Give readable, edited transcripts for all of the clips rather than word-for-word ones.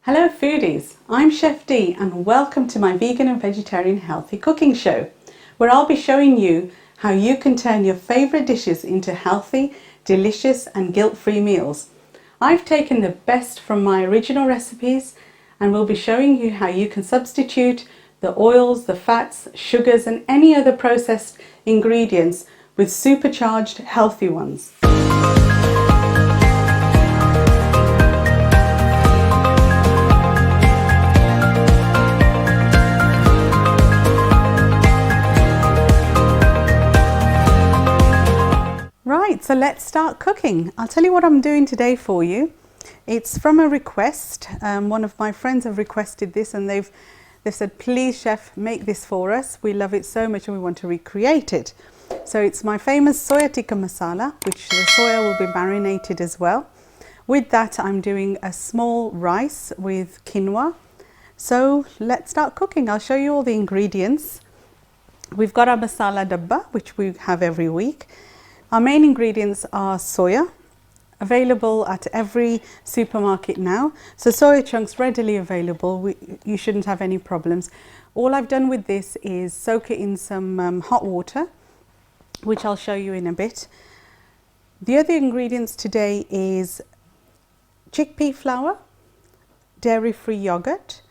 Hello foodies, I'm Chef D and welcome to my vegan and vegetarian healthy cooking show, where I'll be showing you how you can turn your favourite dishes into healthy, delicious and guilt-free meals. I've taken the best from my original recipes and will be showing you how you can substitute the oils, the fats, sugars and any other processed ingredients with supercharged healthy ones. Right, so let's start cooking. I'll tell you what I'm doing today for you. It's from a request. One of my friends have requested this and they've said, please chef, make this for us. We love it so much and we want to recreate it. So it's my famous Soya Tikka Masala, which the soya will be marinated as well. With that, I'm doing a small rice with quinoa. So let's start cooking. I'll show you all the ingredients. We've got our masala dabba, which we have every week. Our main ingredients are soya, available at every supermarket now. So soya chunks readily available, you shouldn't have any problems. All I've done with this is soak it in some hot water, which I'll show you in a bit. The other ingredients today is chickpea flour, dairy-free yogurt.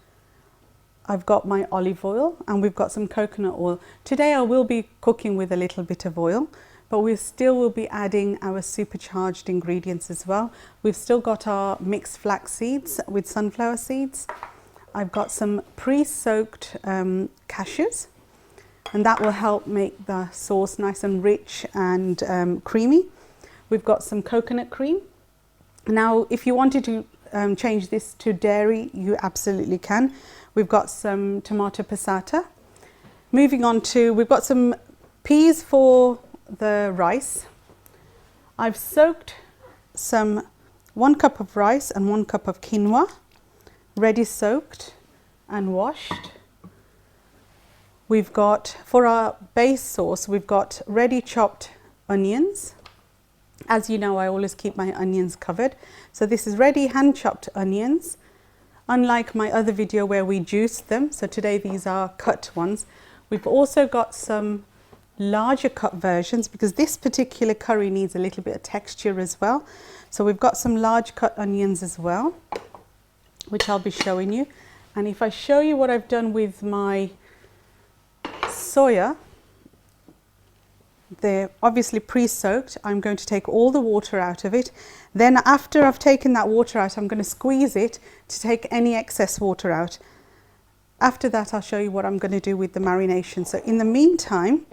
I've got my olive oil and we've got some coconut oil. Today I will be cooking with a little bit of oil, but we still will be adding our supercharged ingredients as well. We've still got our mixed flax seeds with sunflower seeds. I've got some pre-soaked cashews, and that will help make the sauce nice and rich and creamy. We've got some coconut cream. Now, if you wanted to change this to dairy, you absolutely can. We've got some tomato passata. Moving on to, we've got some peas for the rice. I've soaked 1 cup of rice and 1 cup of quinoa, ready soaked and washed. We've got, for our base sauce, we've got ready chopped onions. As you know, I always keep my onions covered. So this is ready hand chopped onions, unlike my other video where we juiced them. So today these are cut ones. We've also got some larger cut versions because this particular curry needs a little bit of texture as well. So we've got some large cut onions as well, which I'll be showing you. And if I show you what I've done with my soya, they're obviously pre-soaked. I'm going to take all the water out of it. Then after I've taken that water out, I'm going to squeeze it to take any excess water out. After that, I'll show you what I'm going to do with the marination. So in the meantime,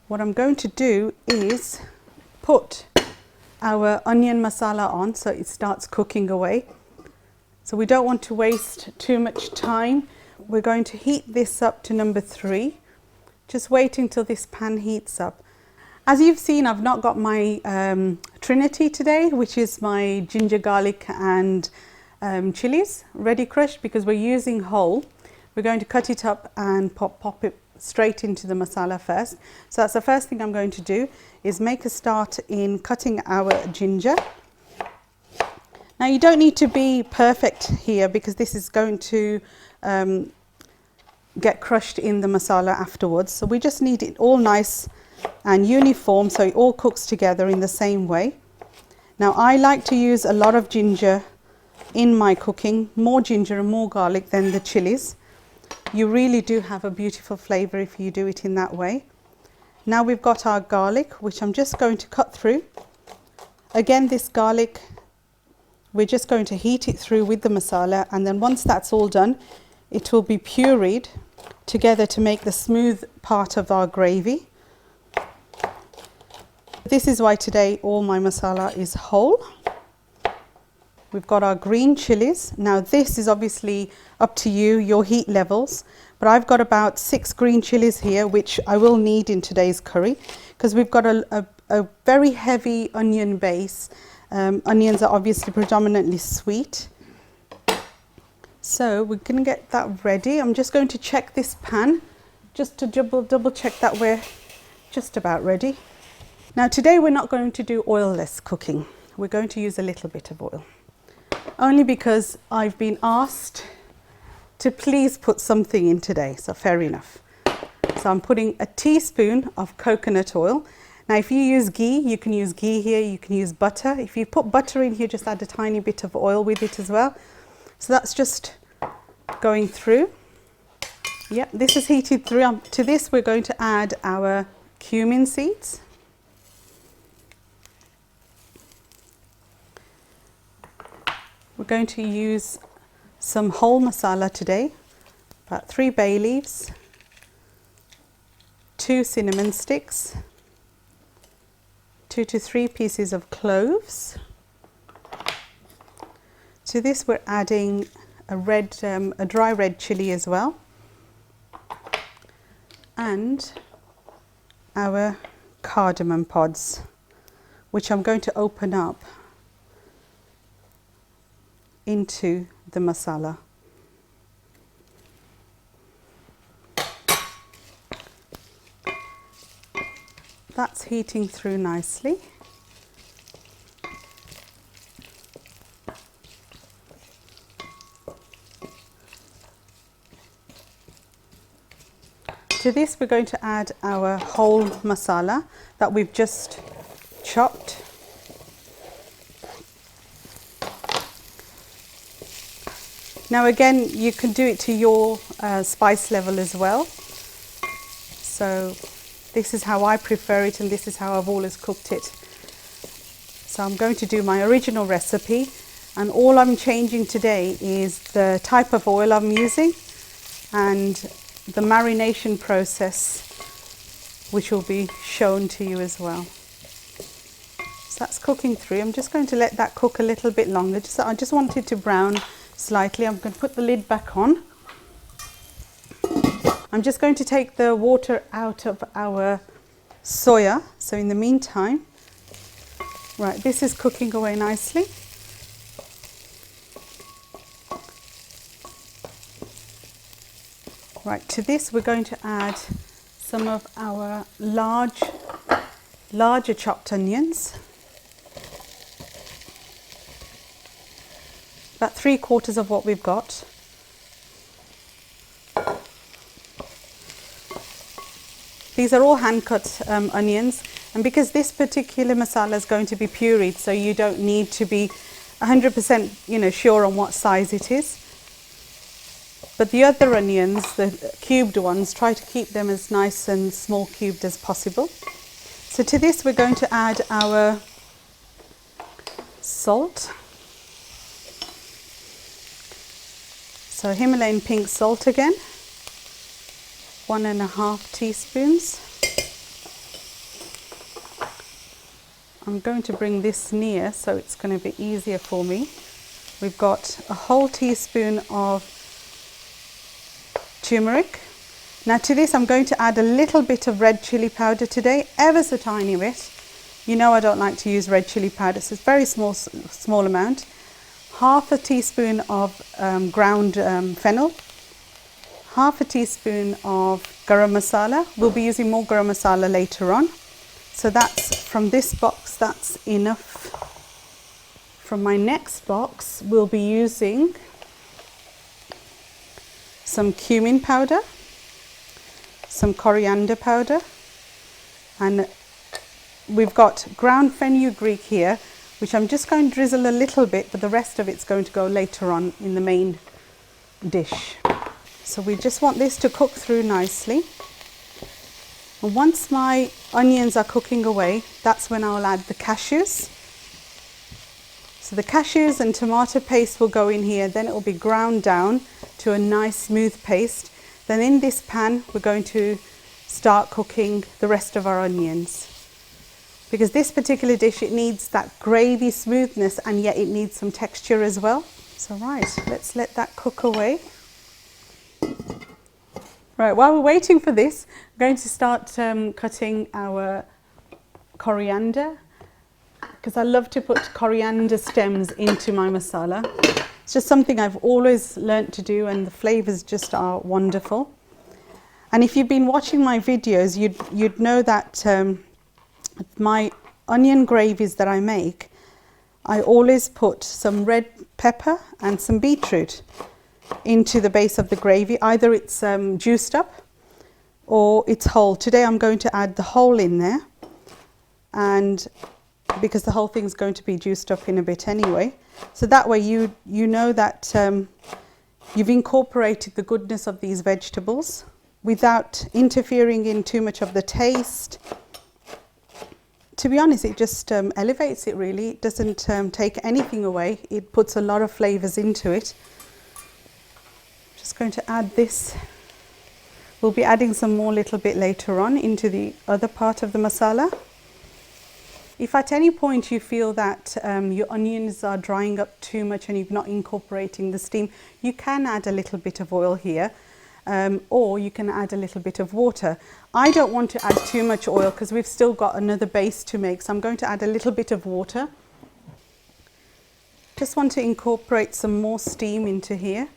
what I'm going to do is put our onion masala on so it starts cooking away. So we don't want to waste too much time. We're going to heat this up to number 3. Just wait until this pan heats up. As you've seen, I've not got my Trinity today, which is my ginger, garlic and chilies ready crushed because we're using whole. We're going to cut it up and pop it straight into the masala first. So that's the first thing I'm going to do, is make a start in cutting our ginger. Now you don't need to be perfect here because this is going to get crushed in the masala afterwards. So we just need it all nice and uniform so it all cooks together in the same way. Now I like to use a lot of ginger in my cooking, more ginger and more garlic than the chilies. You really do have a beautiful flavour if you do it in that way. Now we've got our garlic, which I'm just going to cut through. Again, this garlic, we're just going to heat it through with the masala, and then once that's all done, it will be pureed together to make the smooth part of our gravy. This is why today all my masala is whole. We've got our green chilies. Now this is obviously up to you, your heat levels, but I've got about 6 green chilies here, which I will need in today's curry because we've got a very heavy onion base. Onions are obviously predominantly sweet. So we're going to get that ready. I'm just going to check this pan just to double check that we're just about ready. Now today we're not going to do oilless cooking. We're going to use a little bit of oil. only because I've been asked to please put something in today, so fair enough. So I'm putting a teaspoon of coconut oil. Now if you use ghee, you can use ghee here, you can use butter. If you put butter in here, just add a tiny bit of oil with it as well. So that's just going through. Yep, this is heated through. To this we're going to add our cumin seeds. We're going to use some whole masala today, about 3 bay leaves, 2 cinnamon sticks, 2 to 3 pieces of cloves. To this we're adding a dry red chilli as well, and our cardamom pods, which I'm going to open up into the masala. That's heating through nicely. To this we're going to add our whole masala that we've just chopped. Now again, you can do it to your spice level as well. So this is how I prefer it, and this is how I've always cooked it. So I'm going to do my original recipe, and all I'm changing today is the type of oil I'm using and the marination process, which will be shown to you as well. So that's cooking through. I'm just going to let that cook a little bit longer. I just want it to brown slightly. I'm going to put the lid back on. I'm just going to take the water out of our soya. So in the meantime, right, this is cooking away nicely. Right, to this we're going to add some of our larger chopped onions. About 3/4 of what we've got. These are all hand cut onions, and because this particular masala is going to be pureed, so you don't need to be 100% sure on what size it is. But the other onions, the cubed ones, try to keep them as nice and small cubed as possible. So to this we're going to add our salt. So Himalayan pink salt again, 1.5 teaspoons. I'm going to bring this near so it's going to be easier for me. We've got a whole teaspoon of turmeric. Now to this I'm going to add a little bit of red chili powder today, ever so tiny bit. You know I don't like to use red chili powder, so it's very small amount. 1/2 teaspoon of ground fennel, 1/2 teaspoon of garam masala. We'll be using more garam masala later on. So that's from this box, that's enough. From my next box, we'll be using some cumin powder, some coriander powder, and we've got ground fenugreek here, which I'm just going to drizzle a little bit, but the rest of it's going to go later on in the main dish. So we just want this to cook through nicely. And once my onions are cooking away, that's when I'll add the cashews. So the cashews and tomato paste will go in here, then it will be ground down to a nice smooth paste. Then in this pan, we're going to start cooking the rest of our onions. Because this particular dish, it needs that gravy smoothness, and yet it needs some texture as well. So right, let's let that cook away. Right, while we're waiting for this, I'm going to start cutting our coriander, because I love to put coriander stems into my masala. It's just something I've always learnt to do, and the flavours just are wonderful. And if you've been watching my videos, you'd know that my onion gravies that I make, I always put some red pepper and some beetroot into the base of the gravy. Either it's juiced up or it's whole. Today I'm going to add the whole in there, and because the whole thing's going to be juiced up in a bit anyway. So that way you know that you've incorporated the goodness of these vegetables without interfering in too much of the taste. To be honest, it just elevates it really. It doesn't take anything away. It puts a lot of flavours into it. Just going to add this. We'll be adding some more little bit later on into the other part of the masala. If at any point you feel that your onions are drying up too much and you're not incorporating the steam, you can add a little bit of oil here, or you can add a little bit of water. I don't want to add too much oil because we've still got another base to make, so I'm going to add a little bit of water. Just want to incorporate some more steam into here,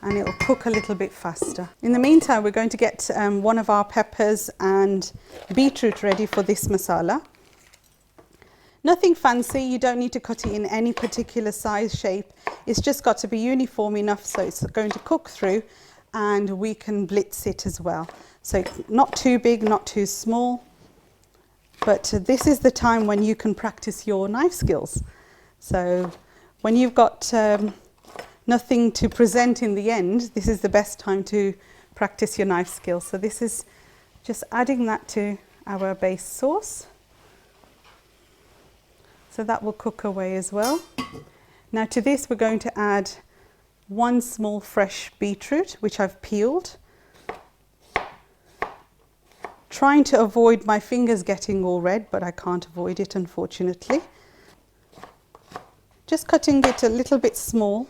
and it'll cook a little bit faster. In the meantime, we're going to get one of our peppers and beetroot ready for this masala. Nothing fancy, you don't need to cut it in any particular size shape. It's just got to be uniform enough so it's going to cook through, and we can blitz it as well. So not too big, not too small, but this is the time when you can practice your knife skills. So when you've got nothing to present in the end, this is the best time to practice your knife skills. So this is just adding that to our base sauce. So that will cook away as well. Now to this we're going to add one small fresh beetroot, which I've peeled. Trying to avoid my fingers getting all red, but I can't avoid it unfortunately. Just cutting it a little bit smaller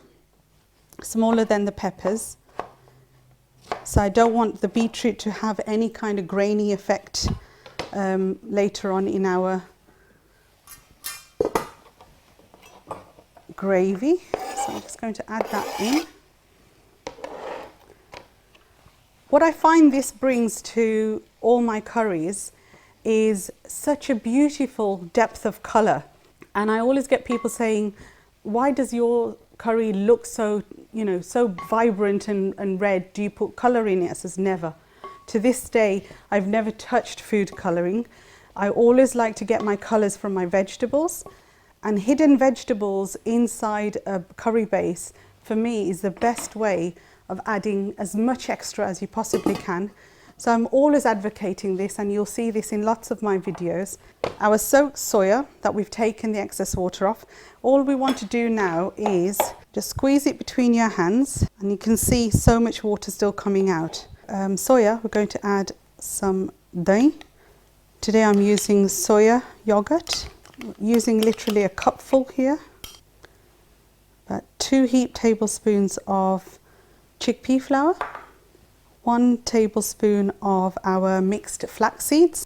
than the peppers. So I don't want the beetroot to have any kind of grainy effect later on in our gravy. So I'm just going to add that in. What I find this brings to all my curries is such a beautiful depth of colour. And I always get people saying, why does your curry look so, so vibrant and red? Do you put colour in it? I says, never. To this day, I've never touched food colouring. I always like to get my colours from my vegetables. And hidden vegetables inside a curry base, for me, is the best way of adding as much extra as you possibly can. So I'm always advocating this, and you'll see this in lots of my videos. Our soaked soya that we've taken the excess water off, all we want to do now is just squeeze it between your hands, and you can see so much water still coming out. Soya, we're going to add some dahi. Today I'm using soya yogurt. Using literally a cupful here, about 2 heaped tablespoons of chickpea flour, 1 tablespoon of our mixed flax seeds.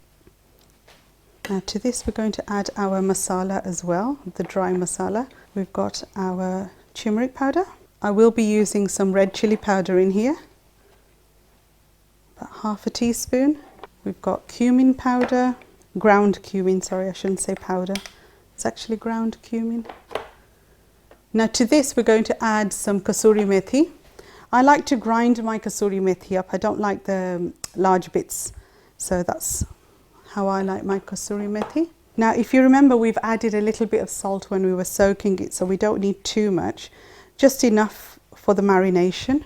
Now to this we're going to add our masala as well, the dry masala. We've got our turmeric powder. I will be using some red chili powder in here, about 1/2 teaspoon. We've got cumin powder. Ground cumin, sorry, I shouldn't say powder. It's actually ground cumin. Now to this we're going to add some kasuri methi. I like to grind my kasuri methi up. I don't like the large bits, so that's how I like my kasuri methi. Now if you remember, we've added a little bit of salt when we were soaking it, so we don't need too much, just enough for the marination.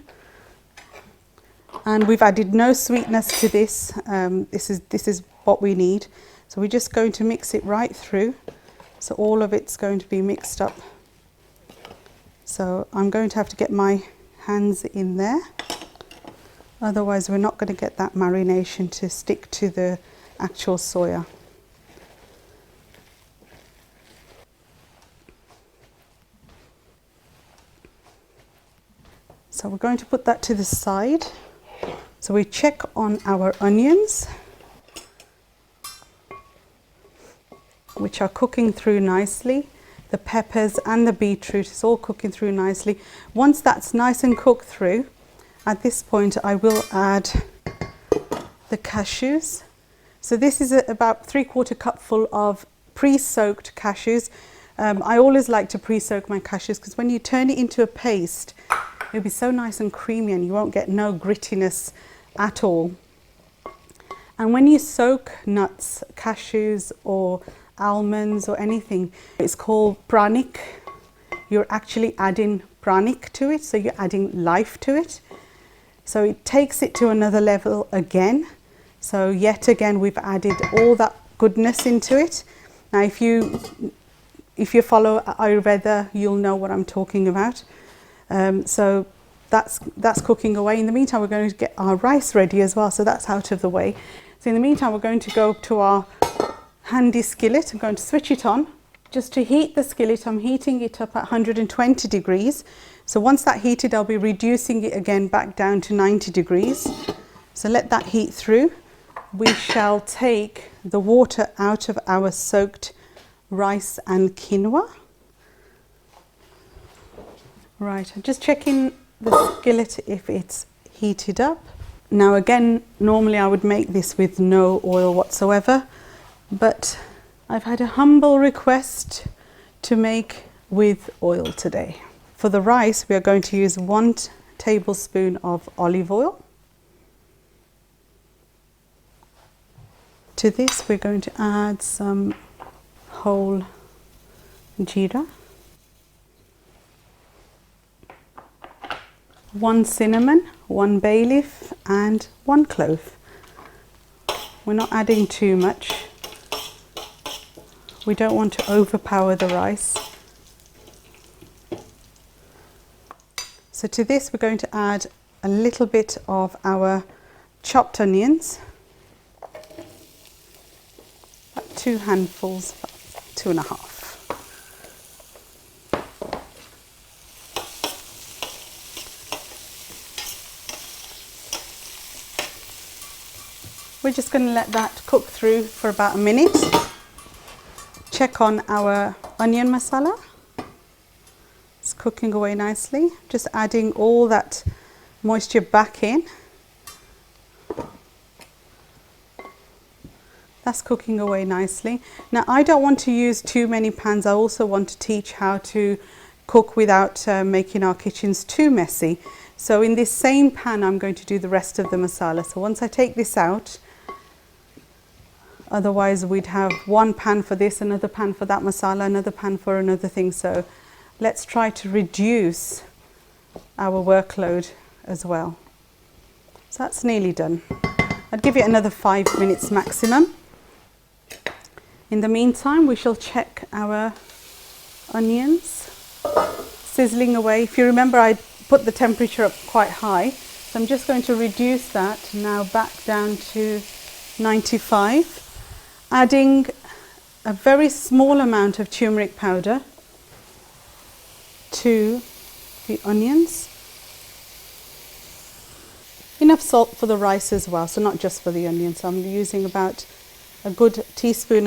And we've added no sweetness to this. This is what we need. So we're just going to mix it right through. So all of it's going to be mixed up. So I'm going to have to get my hands in there. Otherwise we're not going to get that marination to stick to the actual soya. So we're going to put that to the side. So we check on our onions, which are cooking through nicely. The peppers and the beetroot is all cooking through nicely. Once that's nice and cooked through, at this point I will add the cashews. So this is about 3/4 cupful of pre-soaked cashews. I always like to pre-soak my cashews because when you turn it into a paste, it'll be so nice and creamy and you won't get no grittiness at all. And when you soak nuts, cashews or almonds or anything, it's called pranic. You're actually adding pranic to it, so you're adding life to it. So it takes it to another level again. So yet again, we've added all that goodness into it. Now, if you follow Ayurveda, you'll know what I'm talking about. So that's cooking away. In the meantime, we're going to get our rice ready as well, so that's out of the way. So in the meantime, we're going to go to our handy skillet. I'm going to switch it on. Just to heat the skillet, I'm heating it up at 120 degrees. So once that heated, I'll be reducing it again back down to 90 degrees. So let that heat through. We shall take the water out of our soaked rice and quinoa. Right, I'm just checking the skillet if it's heated up. Now again, normally I would make this with no oil whatsoever, but I've had a humble request to make with oil today. For the rice, we are going to use 1 tablespoon of olive oil. To this, we're going to add some whole jeera, 1 cinnamon, 1 bay leaf and 1 clove. We're not adding too much. We don't want to overpower the rice. So to this we're going to add a little bit of our chopped onions, about 2 handfuls, 2.5. We're just going to let that cook through for about a minute. Check on our onion masala. It's cooking away nicely. Just adding all that moisture back in. That's cooking away nicely. Now I don't want to use too many pans. I also want to teach how to cook without making our kitchens too messy. So in this same pan I'm going to do the rest of the masala. So once I take this out, otherwise we'd have one pan for this, another pan for that masala, another pan for another thing. So let's try to reduce our workload as well. So that's nearly done. I'd give it another 5 minutes maximum. In the meantime, we shall check our onions. Sizzling away. If you remember, I put the temperature up quite high. So I'm just going to reduce that now back down to 95. Adding a very small amount of turmeric powder to the onions. Enough salt for the rice as well, so not just for the onions. So I'm using about a good 1.5 teaspoons.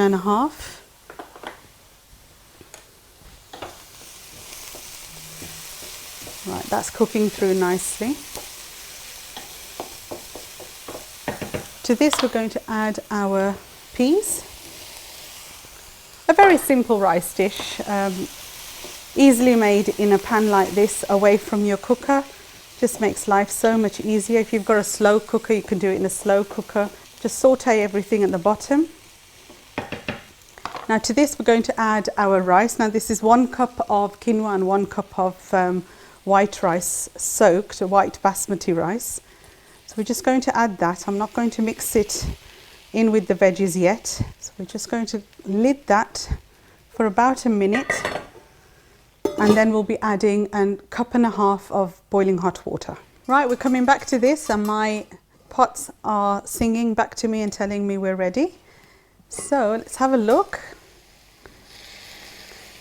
Right, that's cooking through nicely. To this we're going to add our peas. A very simple rice dish, easily made in a pan like this, away from your cooker. Just makes life so much easier. If you've got a slow cooker, you can do it in a slow cooker. Just saute everything at the bottom. Now to this we're going to add our rice. Now this is 1 cup of quinoa and 1 cup of white rice soaked, white basmati rice. So we're just going to add that. I'm not going to mix it in with the veggies yet. So we're just going to lid that for about a minute, and then we'll be adding a 1.5 cups of boiling hot water. Right, we're coming back to this and my pots are singing back to me and telling me we're ready. So let's have a look.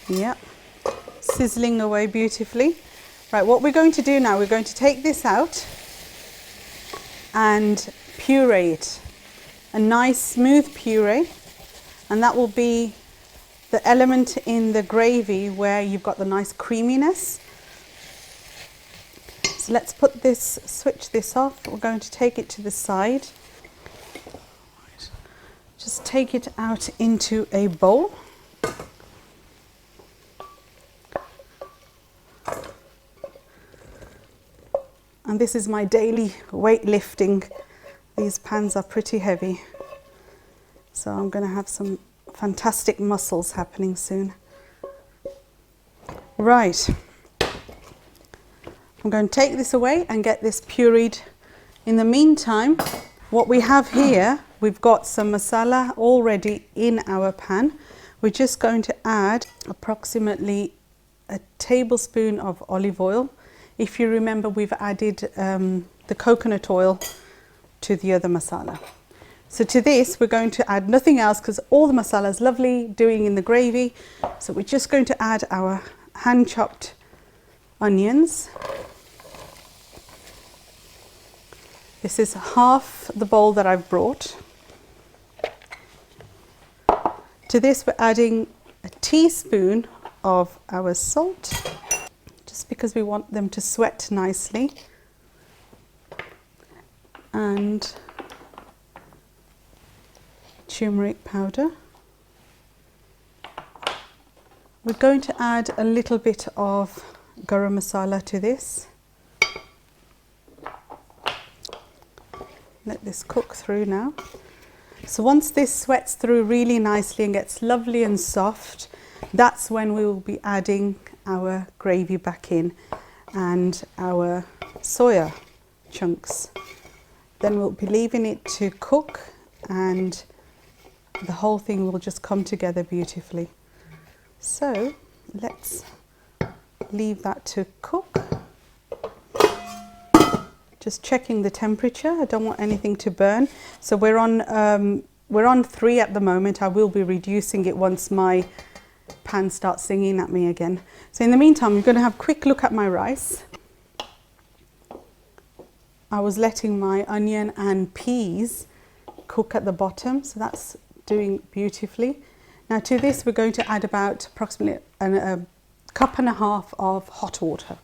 Yep, sizzling away beautifully. Right, what we're going to do now, we're going to take this out and puree it. A nice smooth puree, and that will be the element in the gravy where you've got the nice creaminess. So let's put this, switch this off. We're going to take it to the side. Just take it out into a bowl. And this is my daily weightlifting. These pans are pretty heavy. So I'm going to have some fantastic muscles happening soon. Right. I'm going to take this away and get this pureed. In the meantime, what we have here, we've got some masala already in our pan. We're just going to add approximately a tablespoon of olive oil. If you remember, we've added the coconut oil to the other masala. So to this, we're going to add nothing else because all the masala is lovely doing in the gravy. So we're just going to add our hand chopped onions. This is half the bowl that I've brought. To this, we're adding a teaspoon of our salt, just because we want them to sweat nicely. And turmeric powder. We're going to add a little bit of garam masala to this. Let this cook through now. So once this sweats through really nicely and gets lovely and soft, that's when we will be adding our gravy back in and our soya chunks. Then we'll be leaving it to cook and the whole thing will just come together beautifully. So let's leave that to cook. Just checking the temperature. I don't want anything to burn. So we're on 3 at the moment. I will be reducing it once my pan starts singing at me again. So in the meantime, I'm going to have a quick look at my rice. I was letting my onion and peas cook at the bottom, so that's doing beautifully. Now to this, we're going to add about approximately a cup and a half of hot water.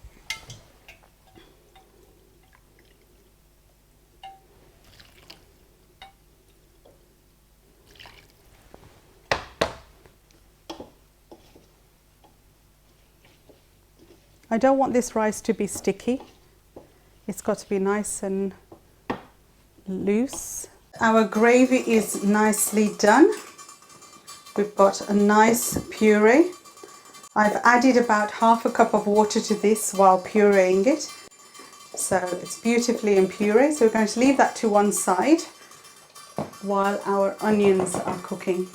I don't want this rice to be sticky. It's got to be nice and loose. Our gravy is nicely done. We've got a nice puree. I've added about half a cup of water to this while pureeing it. So it's beautifully in puree. So we're going to leave that to one side while our onions are cooking.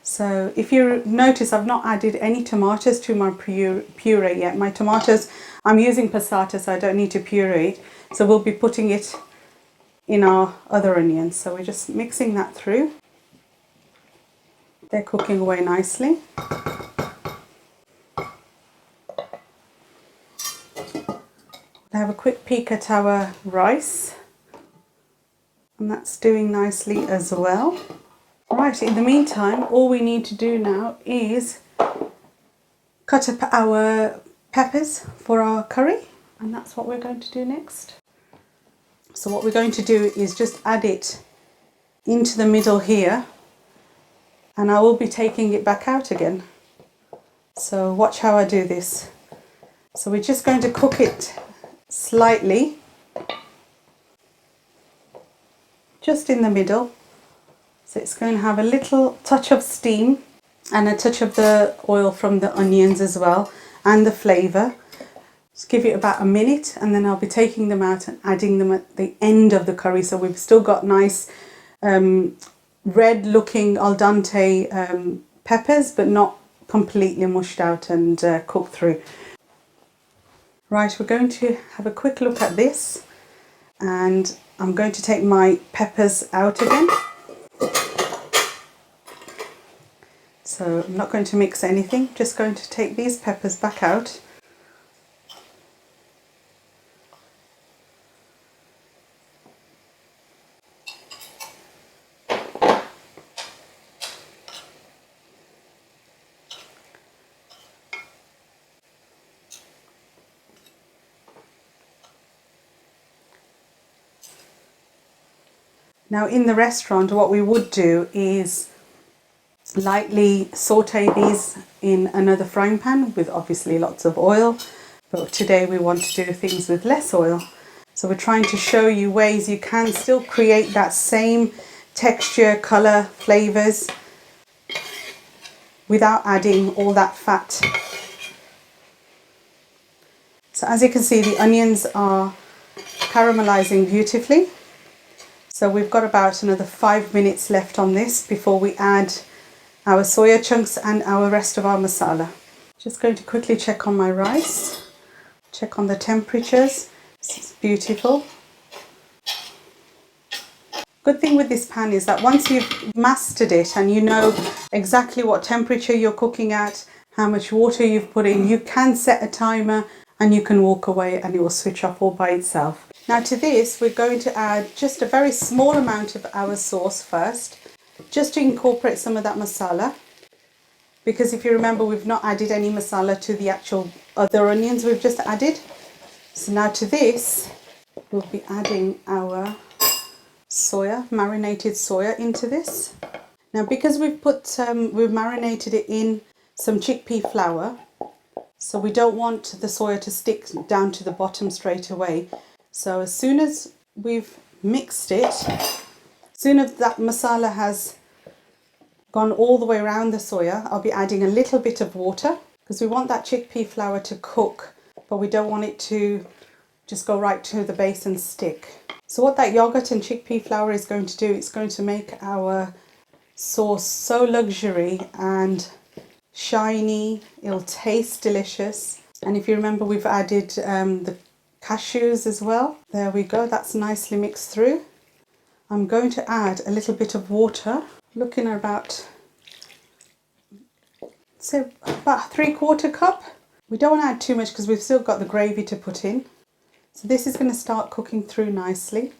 So if you notice, I've not added any tomatoes to my puree yet. My tomatoes, I'm using passata, so I don't need to puree it. So we'll be putting it in our other onions. So we're just mixing that through. They're cooking away nicely. We'll have a quick peek at our rice. And that's doing nicely as well. Right, in the meantime, all we need to do now is cut up our peppers for our curry, and that's what we're going to do next. So what we're going to do is just add it into the middle here, and I will be taking it back out again. So watch how I do this. So we're just going to cook it slightly, just in the middle. So it's going to have a little touch of steam and a touch of the oil from the onions as well, and the flavour. Just give it about a minute, and then I'll be taking them out and adding them at the end of the curry. So we've still got nice red looking al dente peppers, but not completely mushed out and cooked through. Right, we're going to have a quick look at this, and I'm going to take my peppers out again. So I'm not going to mix anything, just going to take these peppers back out. Now in the restaurant, what we would do is lightly saute these in another frying pan with obviously lots of oil, but today we want to do things with less oil. So we're trying to show you ways you can still create that same texture, colour, flavours without adding all that fat. So as you can see, the onions are caramelizing beautifully. So we've got about another 5 minutes left on this before we add our soya chunks and our rest of our masala. Just going to quickly check on my rice, check on the temperatures. This is beautiful. Good thing with this pan is that once you've mastered it and you know exactly what temperature you're cooking at, how much water you've put in, you can set a timer and you can walk away and it will switch off all by itself. Now to this, we're going to add just a very small amount of our sauce first, just to incorporate some of that masala. Because if you remember, we've not added any masala to the actual other onions we've just added. So now to this, we'll be adding our soya, marinated soya into this. Now because we've marinated it in some chickpea flour, so we don't want the soya to stick down to the bottom straight away. So as soon as we've mixed it, as soon as that masala has gone all the way around the soya, I'll be adding a little bit of water because we want that chickpea flour to cook, but we don't want it to just go right to the base and stick. So what that yogurt and chickpea flour is going to do, it's going to make our sauce so luxury and shiny. It'll taste delicious. And if you remember, we've added the cashews as well. There we go, that's nicely mixed through. I'm going to add a little bit of water, looking at about 3/4 cup. We don't want to add too much because we've still got the gravy to put in. So this is going to start cooking through nicely,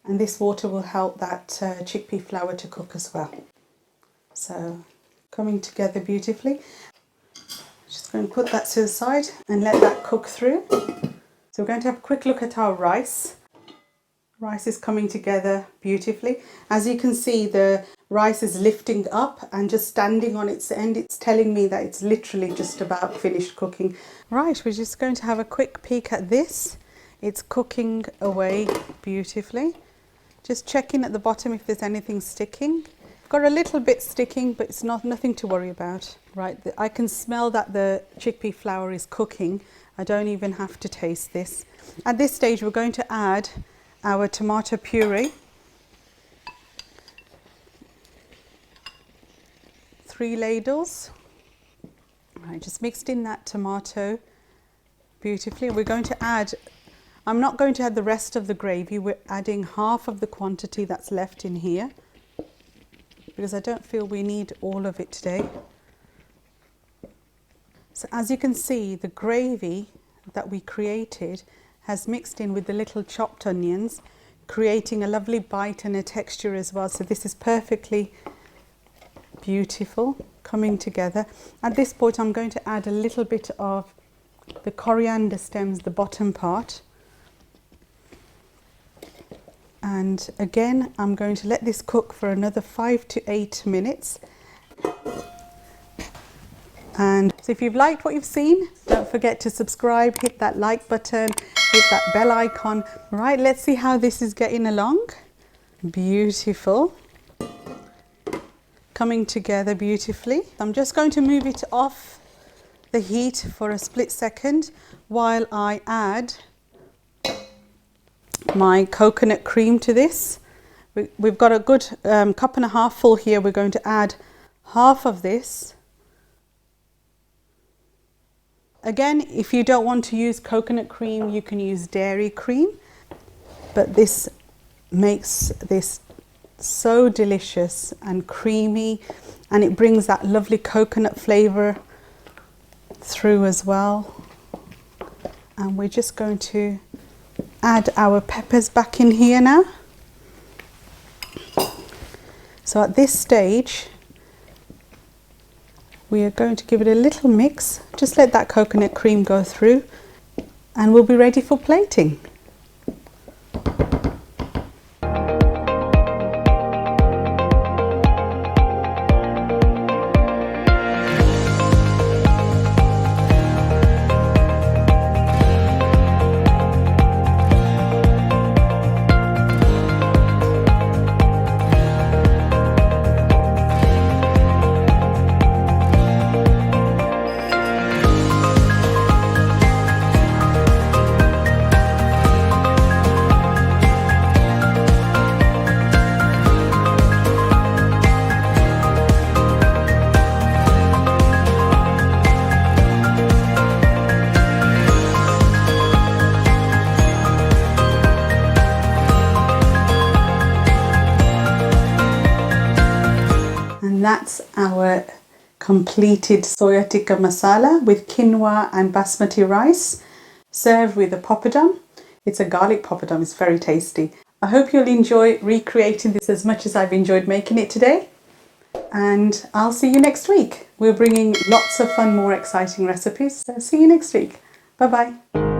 and this water will help that chickpea flour to cook as well. So coming together beautifully. Just going to put that to the side and let that cook through. So we're going to have a quick look at our rice. Rice is coming together beautifully. As you can see, the rice is lifting up and just standing on its end. It's telling me that it's literally just about finished cooking. Right, we're just going to have a quick peek at this. It's cooking away beautifully. Just checking at the bottom if there's anything sticking. Got a little bit sticking, but it's nothing to worry about. Right, I can smell that the chickpea flour is cooking. I don't even have to taste this. At this stage, we're going to add our tomato puree. 3 ladles. Right, just mixed in that tomato beautifully. We're going to add, I'm not going to add the rest of the gravy. We're adding half of the quantity that's left in here, because I don't feel we need all of it today. So as you can see, the gravy that we created has mixed in with the little chopped onions, creating a lovely bite and a texture as well. So this is perfectly beautiful, coming together. At this point, I'm going to add a little bit of the coriander stems, the bottom part. And again, I'm going to let this cook for another 5 to 8 minutes. And so if you've liked what you've seen, don't forget to subscribe, hit that like button, hit that bell icon. Right, let's see how this is getting along. Beautiful. Coming together beautifully. I'm just going to move it off the heat for a split second while I add my coconut cream to this. We've got a good 1.5 cups full here. We're going to add half of this. Again, if you don't want to use coconut cream, you can use dairy cream, but this makes this so delicious and creamy, and it brings that lovely coconut flavor through as well. And we're just going to add our peppers back in here now. So at this stage, we are going to give it a little mix. Just let that coconut cream go through, and we'll be ready for plating. that's our completed soya tikka masala with quinoa and basmati rice, served with a poppadom. It's a garlic poppadom, it's very tasty. I hope you'll enjoy recreating this as much as I've enjoyed making it today. And I'll see you next week. We're bringing lots of fun, more exciting recipes. So see you next week. Bye bye.